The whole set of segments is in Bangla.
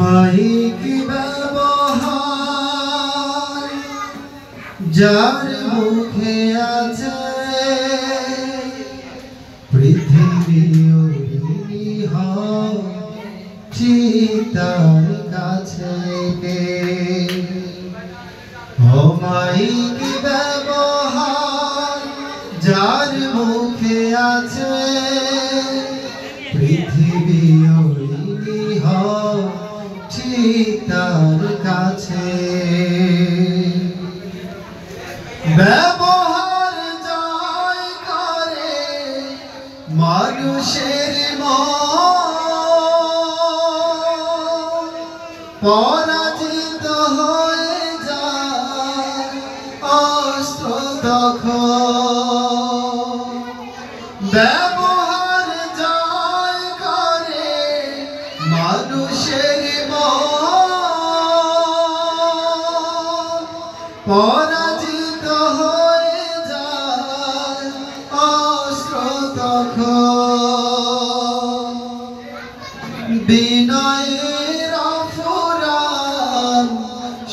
অমায়িক ব্যবহার যার মুখে আছে পৃথিবী তার কাছে অমায়িক ব্যবহার যার মুখে আছে পৃথিবী ঠিক তার কাছে ব্যবহার জয় করে মানুষের পরাজিত হয়ে যায় অস্ত্র তখন ব্যবহার জয় করে মানুষের পরাজিত হয়ে যায় অস্ত্র তখন বিনয়ের অফুরান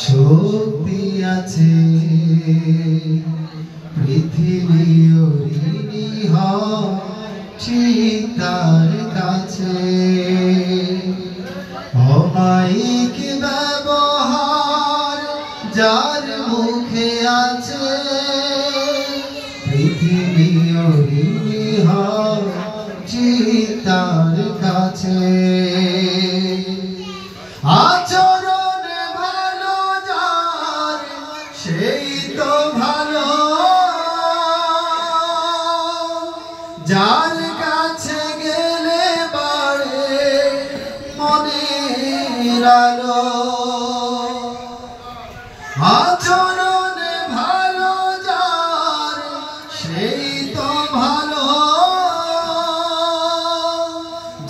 শক্তি আছে পৃথিবী ঋণী ঠিক তার কাছে অমায়িক ব্যবহার যার মুখে আছে পৃথিবী ঋণী ঠিক তার কাছে আচরণ ভালো যার সেই তো ভালো যার কাছে গেলে বাড়ে মনের আলো আচরণ ভালো যার সেই তো ভালো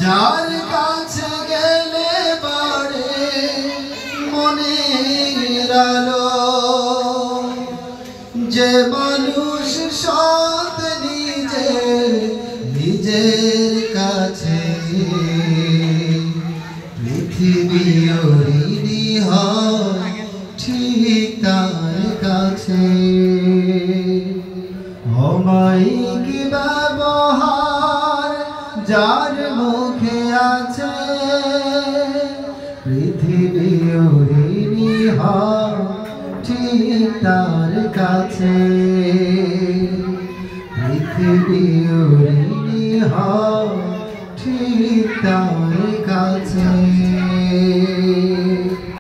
যার কাছে গেলে বাড়ে মনের আলো যে মানুষ সৎ নিজের কাছে পৃথিবী ঋণী ঠিক তার কাছে অমায়িক ব্যবহার যার মুখে আছে পৃথিবী ঋণী ঠিক তার কাছে পৃথিবী